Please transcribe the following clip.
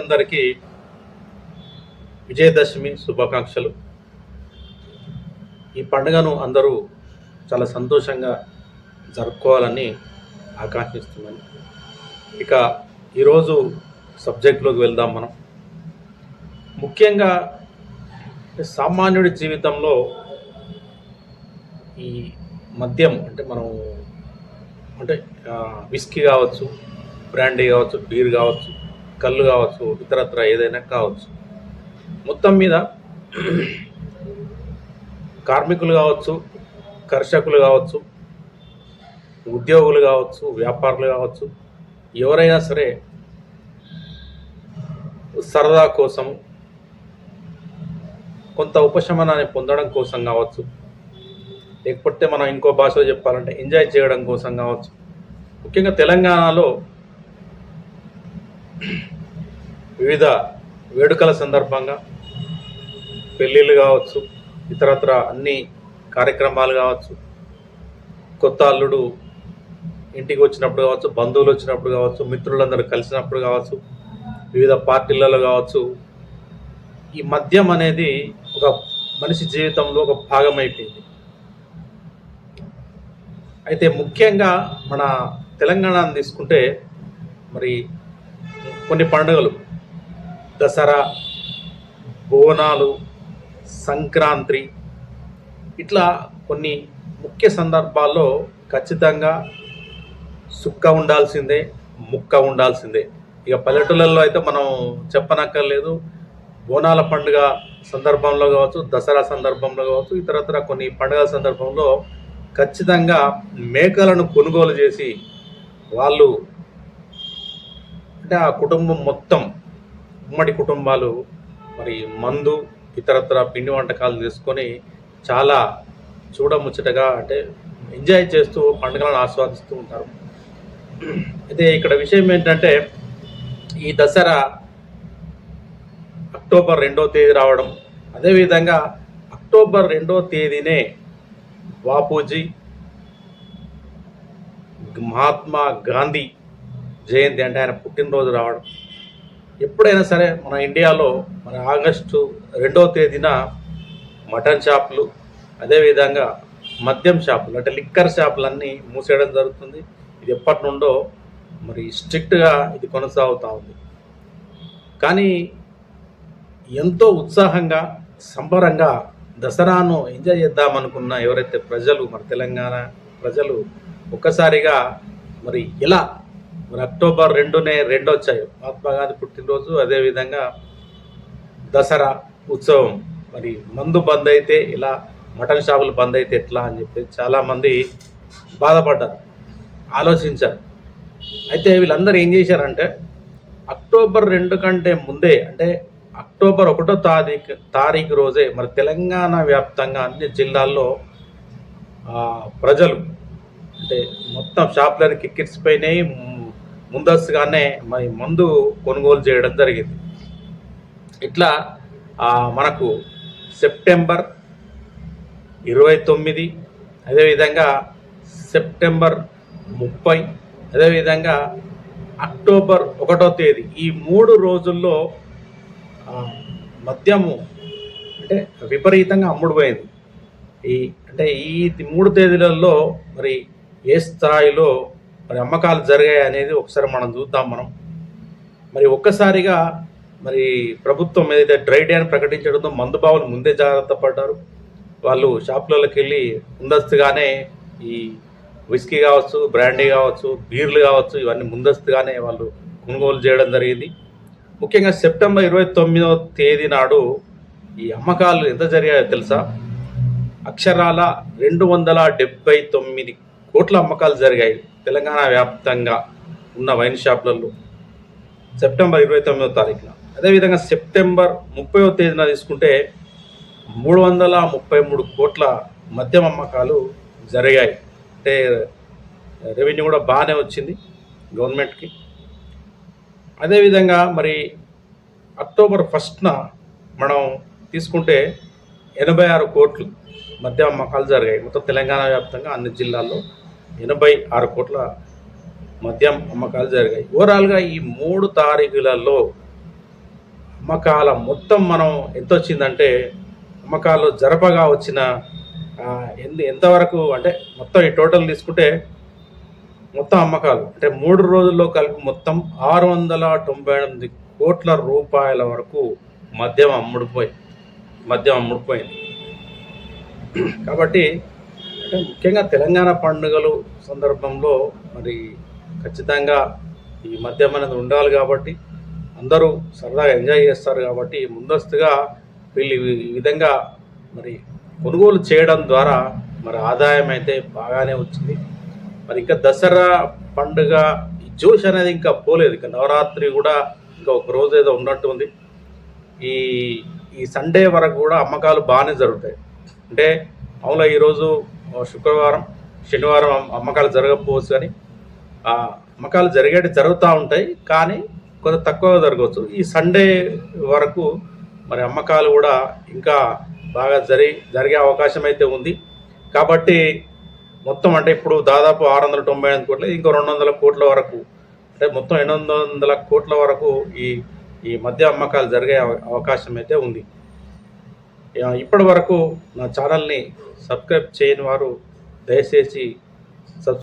అందరికీ విజయదశమి శుభాకాంక్షలు. ఈ పండుగను అందరూ చాలా సంతోషంగా జరుపుకోవాలని ఆకాంక్షిస్తున్నాను. ఇక ఈరోజు సబ్జెక్టులోకి వెళ్దాం. మనం ముఖ్యంగా సామాన్యుడి జీవితంలో ఈ మద్యం అంటే విస్కీ కావచ్చు, బ్రాండీ కావచ్చు, బీర్ కావచ్చు, కళ్ళు కావచ్చు, ఇతరత్ర ఏదైనా కావచ్చు, మొత్తం మీద కార్మికులు కావచ్చు, కర్షకులు కావచ్చు, ఉద్యోగులు కావచ్చు, వ్యాపారులు కావచ్చు, ఎవరైనా సరే సరదా కోసం, కొంత ఉపశమనాన్ని పొందడం కోసం కావచ్చు, లేకపోతే మనం ఇంకో భాషలో చెప్పాలంటే ఎంజాయ్ చేయడం కోసం కావచ్చు. ముఖ్యంగా తెలంగాణలో వివిధ వేడుకల సందర్భంగా పెళ్ళిళ్ళు కావచ్చు, ఇతరత్ర అన్ని కార్యక్రమాలు కావచ్చు, కొత్త అల్లుడు ఇంటికి వచ్చినప్పుడు కావచ్చు, బంధువులు వచ్చినప్పుడు కావచ్చు, మిత్రులందరూ కలిసినప్పుడు కావచ్చు, వివిధ పార్టీలలో కావచ్చు, ఈ మద్యం అనేది ఒక మనిషి జీవితంలో ఒక భాగం అయిపోయింది. అయితే ముఖ్యంగా మన తెలంగాణను తీసుకుంటే మరి కొన్ని పండుగలు, దసరా, బోనాలు, సంక్రాంతి, ఇట్లా కొన్ని ముఖ్య సందర్భాల్లో ఖచ్చితంగా సుక్క ఉండాల్సిందే, ముక్క ఉండాల్సిందే. ఇక పల్లెటూళ్ళల్లో అయితే మనం చెప్పనక్కర్లేదు. బోనాల పండుగ సందర్భంలో కావచ్చు, దసరా సందర్భంలో కావచ్చు, ఇతరత్ర కొన్ని పండుగల సందర్భంలో ఖచ్చితంగా మేకలను కొనుగోలు చేసి వాళ్ళు అంటే ఆ కుటుంబం మొత్తం, ఉమ్మడి కుటుంబాలు మరి మందు, ఇతరత్ర పిండి వంటకాలు తీసుకొని చాలా చూడముచ్చటగా అంటే ఎంజాయ్ చేస్తూ పండుగలను ఆస్వాదిస్తూ ఉంటారు. అయితే ఇక్కడ విషయం ఏంటంటే, ఈ దసరా అక్టోబర్ 2వ తేదీ రావడం, అదేవిధంగా అక్టోబర్ 2వ తేదీనే బాపూజీ, మహాత్మా గాంధీ జయంతి అంటే ఆయన పుట్టినరోజు రావడం. ఎప్పుడైనా సరే మన ఇండియాలో మన ఆగస్టు 2వ తేదీన మటన్ షాపులు, అదేవిధంగా మద్యం షాపులు అంటే లిక్కర్ షాపులన్నీ మూసేయడం జరుగుతుంది. ఇది ఎప్పటి నుండో మరి స్ట్రిక్ట్గా ఇది కొనసాగుతూ ఉంది. కానీ ఎంతో ఉత్సాహంగా, సంబరంగా దసరాను ఎంజాయ్ చేద్దామనుకున్న ఎవరైతే ప్రజలు, మన తెలంగాణ ప్రజలు ఒక్కసారిగా మరి ఇలా మరి అక్టోబర్ 2నే వచ్చాయి, మహాత్మా గాంధీ పుట్టినరోజు, అదేవిధంగా దసరా ఉత్సవం, మరి మందు బంద్ అయితే ఇలా, మటన్ షాపులు బంద్ అయితే ఎట్లా అని చెప్పి చాలామంది బాధపడ్డారు, ఆలోచించారు. అయితే వీళ్ళందరూ ఏం చేశారంటే అక్టోబర్ 2 కంటే ముందే అంటే అక్టోబర్ 1వ తారీఖు రోజే మరి తెలంగాణ వ్యాప్తంగా అన్ని జిల్లాల్లో ప్రజలు అంటే మొత్తం షాపులన్నీ కిక్కిరిసిపోయినాయి. ముందస్తుగానే మరి మందు కొనుగోలు చేయడం జరిగింది. ఇట్లా మనకు సెప్టెంబర్ 29, అదేవిధంగా సెప్టెంబర్ 30, అదేవిధంగా అక్టోబర్ 1వ తేదీ, ఈ 3 రోజుల్లో మద్యము అంటే విపరీతంగా అమ్ముడుపోయింది. ఈ 3 తేదీలలో మరి ఏ స్థాయిలో మరి అమ్మకాలు జరిగాయి అనేది ఒకసారి మనం చూద్దాం. మరి ఒక్కసారిగా మరి ప్రభుత్వం ఏదైతే డ్రై డే అని ప్రకటించడంతో మందుబావులు ముందే జాగ్రత్త పడ్డారు. వాళ్ళు షాపులలోకి వెళ్ళి ముందస్తుగానే ఈ విస్కీ కావచ్చు, బ్రాండీ కావచ్చు, బీర్లు కావచ్చు, ఇవన్నీ ముందస్తుగానే వాళ్ళు కొనుగోలు చేయడం జరిగింది. ముఖ్యంగా సెప్టెంబర్ 29వ తేదీ నాడు ఈ అమ్మకాలు ఎంత జరిగాయో తెలుసా? అక్షరాల 279 కోట్ల అమ్మకాలు జరిగాయి తెలంగాణ వ్యాప్తంగా ఉన్న వైన్ షాపులలో సెప్టెంబర్ 29వ తారీఖున. అదేవిధంగా సెప్టెంబర్ 30వ తేదీన తీసుకుంటే 333 కోట్ల మద్యం అమ్మకాలు జరిగాయి. అంటే రెవెన్యూ కూడా బాగానే వచ్చింది గవర్నమెంట్కి. అదేవిధంగా మరి అక్టోబర్ 1న మనం తీసుకుంటే 86 కోట్లు మద్యం అమ్మకాలు జరిగాయి. మొత్తం తెలంగాణ వ్యాప్తంగా అన్ని జిల్లాల్లో 86 కోట్ల మద్యం అమ్మకాలు జరిగాయి. ఓవరాల్గా ఈ 3 తారీఖులలో అమ్మకాల మొత్తం మనం ఎంత వచ్చిందంటే అమ్మకాలు జరపగా వచ్చిన ఎంతవరకు అంటే మొత్తం ఈ టోటల్ తీసుకుంటే మొత్తం అమ్మకాలు అంటే 3 రోజుల్లో కలిపి మొత్తం 698 కోట్ల రూపాయల వరకు మద్యం అమ్ముడుపోయింది. కాబట్టి అంటే ముఖ్యంగా తెలంగాణ పండుగలు సందర్భంలో మరి ఖచ్చితంగా ఈ మద్యం అనేది ఉండాలి కాబట్టి అందరూ సరదాగా ఎంజాయ్ చేస్తారు కాబట్టి ముందస్తుగా వీళ్ళు ఈ విధంగా మరి కొనుగోలు చేయడం ద్వారా మరి ఆదాయం అయితే బాగానే వచ్చింది. మరి ఇంకా దసరా పండుగ ఈ జోష్ అనేది ఇంకా పోలేదు. ఇంకా నవరాత్రి కూడా ఇంకా ఒక రోజు ఏదో ఉన్నట్టు ఉంది. ఈ ఈ సండే వరకు కూడా అమ్మకాలు బాగానే జరుగుతాయి. అంటే మామూలుగా ఈరోజు శుక్రవారం శనివారం అమ్మకాలు జరగకపోవచ్చు, కానీ ఆ అమ్మకాలు జరుగుతూ ఉంటాయి, కానీ కొంత తక్కువగా జరగవచ్చు. ఈ సండే వరకు మరి అమ్మకాలు కూడా ఇంకా బాగా జరిగే అవకాశం అయితే ఉంది. కాబట్టి మొత్తం అంటే ఇప్పుడు దాదాపు 698 కోట్లు, ఇంకో 200 కోట్ల వరకు అంటే మొత్తం 800 కోట్ల వరకు ఈ ఈ మద్య అమ్మకాలు జరిగే అవకాశం అయితే ఉంది. ఇప్పటి వరకు నా ఛానల్ని సబ్స్క్రైబ్ చేయని వారు దయచేసి